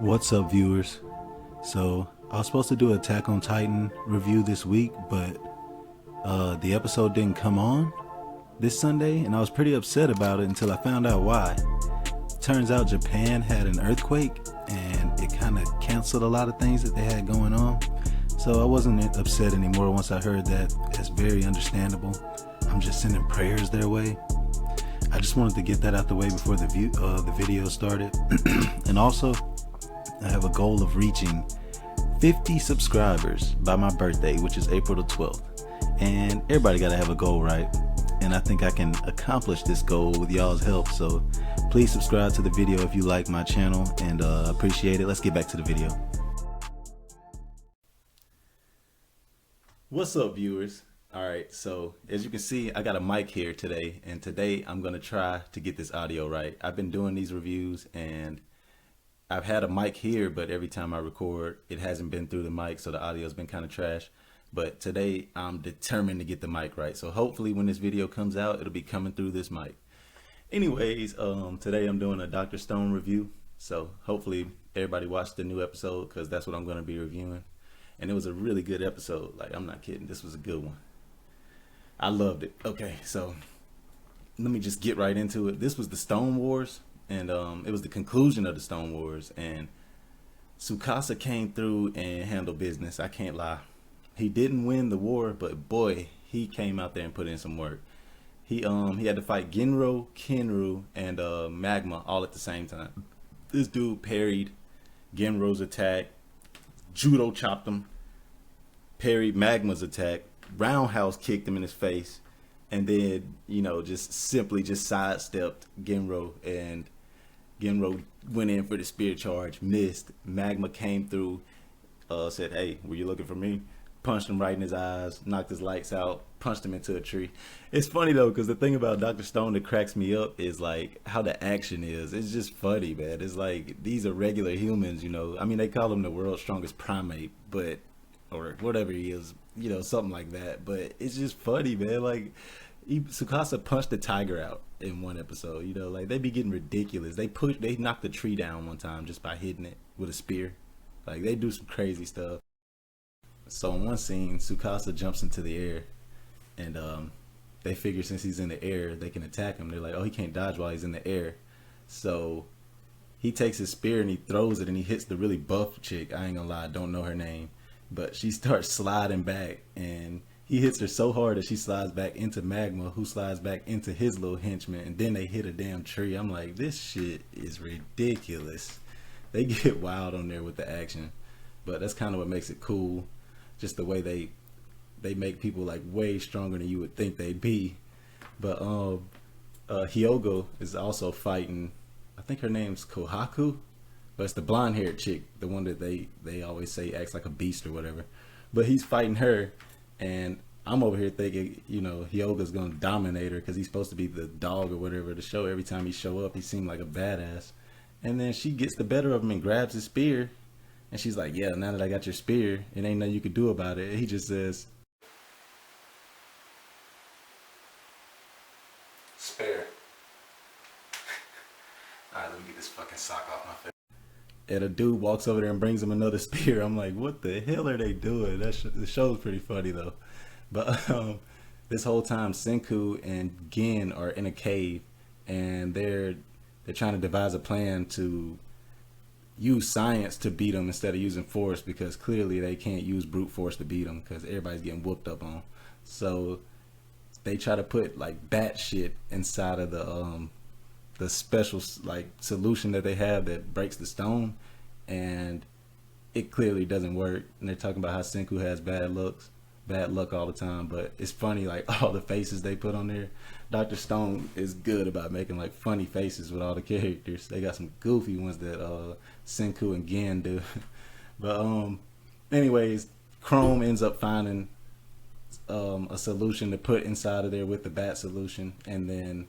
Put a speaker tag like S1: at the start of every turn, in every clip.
S1: What's up, viewers? So I was supposed to do Attack on Titan review this week, but the episode didn't come on this Sunday, and I was pretty upset about it until I found out why. Turns out Japan had an earthquake, and it kind of canceled a lot of things that they had going on. So I wasn't upset anymore once I heard that. It's very understandable. I'm just sending prayers their way. I just wanted to get that out the way before the video started. And also, I have a goal of reaching 50 subscribers by my birthday, which is April the 12th. And everybody gotta have a goal, right? And I think I can accomplish this goal with y'all's help. So please subscribe to the video if you like my channel, and appreciate it. Let's get back to the video. What's up, viewers? Alright, so as you can see, I got a mic here today, and today I'm gonna try to get this audio right. I've been doing these reviews and I've had a mic here, but every time I record, it hasn't been through the mic, so the audio's been kind of trash. But today, I'm determined to get the mic right. So hopefully when this video comes out, it'll be coming through this mic. Anyways, today I'm doing a Dr. Stone review. So hopefully everybody watched the new episode, because that's what I'm going to be reviewing. And it was a really good episode. Like, I'm not kidding. This was a good one. I loved it. Okay, so let me just get right into it. This was the Stone Wars. And it was the conclusion of the Stone Wars, and Tsukasa came through and handled business. I can't lie. He didn't win the war, but boy, he came out there and put in some work. He had to fight Genro, Kenru, and Magma all at the same time. This dude parried Genro's attack, judo chopped him, parried Magma's attack, roundhouse kicked him in his face, and then, you know, just simply sidestepped Genro, and Genro went in for the spear charge, missed. Magma came through, said, "Hey, were you looking for me?" Punched him right in his eyes, knocked his lights out, punched him into a tree. It's funny though, because the thing about Dr. Stone that cracks me up is like how the action is. It's just funny, man. It's like these are regular humans, you know. I mean, they call him the world's strongest primate, but or whatever he is, you know, something like that. But it's just funny, man. Like, Tsukasa punched the tiger out in one episode, you know, like they be getting ridiculous. They knocked the tree down one time just by hitting it with a spear. Like, they do some crazy stuff. So in one scene, Tsukasa jumps into the air, and they figure since he's in the air, they can attack him. They're like, oh, he can't dodge while he's in the air. So he takes his spear and he throws it, and he hits the really buff chick. I ain't gonna lie, I don't know her name, but she starts sliding back, and he hits her so hard that she slides back into Magma, who slides back into his little henchman, and then they hit a damn tree. I'm like, this shit is ridiculous. They get wild on there with the action, but that's kind of what makes it cool. Just the way they make people like way stronger than you would think they'd be. But Hyogo is also fighting, I think her name's Kohaku, but it's the blonde haired chick, the one that they always say acts like a beast or whatever. But he's fighting her, and I'm over here thinking, you know, Hyoga's gonna dominate her because he's supposed to be the dog or whatever of the show. Every time he show up, he seemed like a badass. And then she gets the better of him and grabs his spear. And she's like, yeah, now that I got your spear, it ain't nothing you could do about it. He just says, spare. Alright, let me get this fucking sock off my face. And a dude walks over there and brings him another spear. I'm like, what the hell are they doing? The show's pretty funny though. But this whole time, Senku and Gen are in a cave, and they're trying to devise a plan to use science to beat them instead of using force, because clearly they can't use brute force to beat them because everybody's getting whooped up on. So they try to put like bat shit inside of the special like solution that they have that breaks the stone, and it clearly doesn't work. And they're talking about how Senku has bad luck all the time. But it's funny, like all the faces they put on there. Dr. Stone is good about making like funny faces with all the characters. They got some goofy ones that Senku and Gen do. But anyways, Chrome ends up finding a solution to put inside of there with the bat solution, and then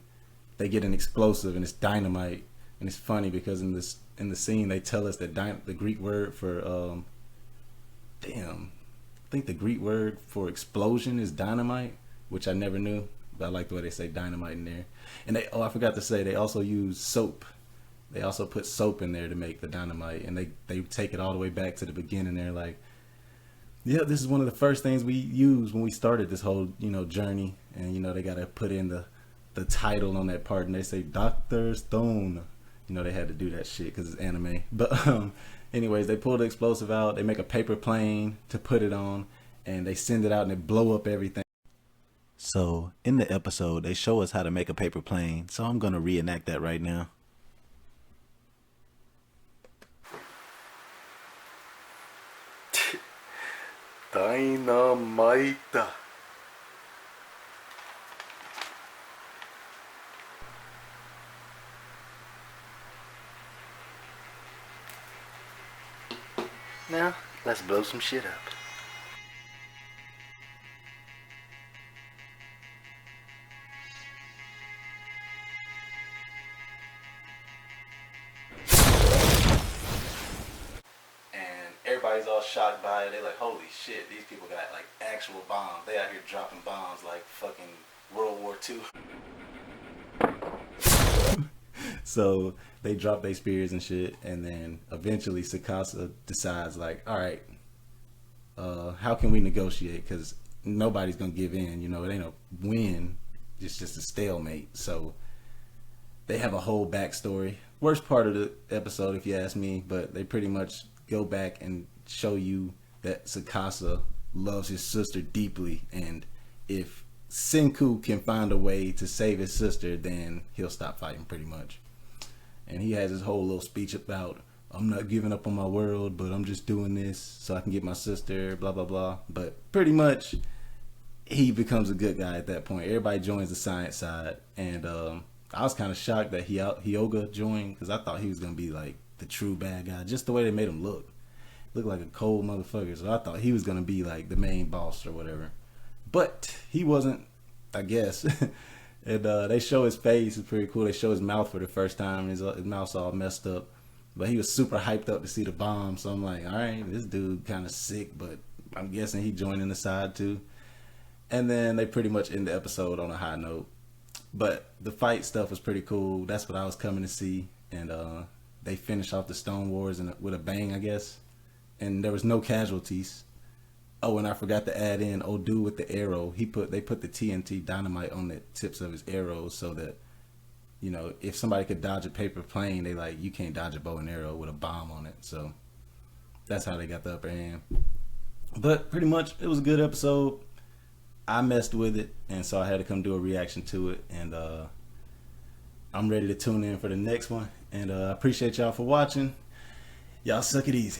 S1: they get an explosive, and it's dynamite. And it's funny because in the scene they tell us that the Greek word for I think the Greek word for explosion is dynamite, which I never knew, but I like the way they say dynamite in there. And I forgot to say, they also use soap They also put soap in there to make the dynamite, and they take it all the way back to the beginning. They're like, yeah, this is one of the first things we used when we started this whole, journey. And, they got to put in the title on that part, and they say Dr. Stone. They had to do that shit because it's anime. But anyways, they pull the explosive out. They make a paper plane to put it on, and they send it out, and they blow up everything. So in the episode, they show us how to make a paper plane. So I'm going to reenact that right now. Dynamite. Now, let's blow some shit up. And everybody's all shocked by it. They're like, holy shit, these people got like actual bombs. They out here dropping bombs like fucking World War II. So they drop their spears and shit, and then eventually 𝐤𝐸𝐴 decides like, all right, how can we negotiate? Because nobody's gonna give in. It ain't a win. It's just a stalemate. So they have a whole backstory. Worst part of the episode, if you ask me, but they pretty much go back and show you that 𝐤𝐸𝐴 loves his sister deeply, and if 𝐤𝐴 can find a way to save his sister, then he'll stop fighting pretty much. And he has his whole little speech about, I'm not giving up on my world, but I'm just doing this so I can get my sister, blah, blah, blah. But pretty much, he becomes a good guy at that point. Everybody joins the science side. And I was kind of shocked that 𝐦𝐤𝐤𝐞 joined, because I thought he was going to be like the true bad guy. Just the way they made him look. Looked like a cold motherfucker. So I thought he was going to be like the main boss or whatever. But he wasn't, I guess. And they show his face. It's pretty cool. They show his mouth for the first time. His mouth's all messed up. But he was super hyped up to see the bomb. So I'm like, all right, this dude kind of sick. But I'm guessing he joining the side too. And then they pretty much end the episode on a high note. But the fight stuff was pretty cool. That's what I was coming to see. And they finished off the Stone Wars with a bang, I guess. And there was no casualties. Oh, and I forgot to add in old dude with the arrow. They put the TNT dynamite on the tips of his arrows so that, if somebody could dodge a paper plane, they like, you can't dodge a bow and arrow with a bomb on it. So that's how they got the upper hand. But pretty much it was a good episode. I messed with it, and so I had to come do a reaction to it. And I'm ready to tune in for the next one. And I appreciate y'all for watching. Y'all suck it easy.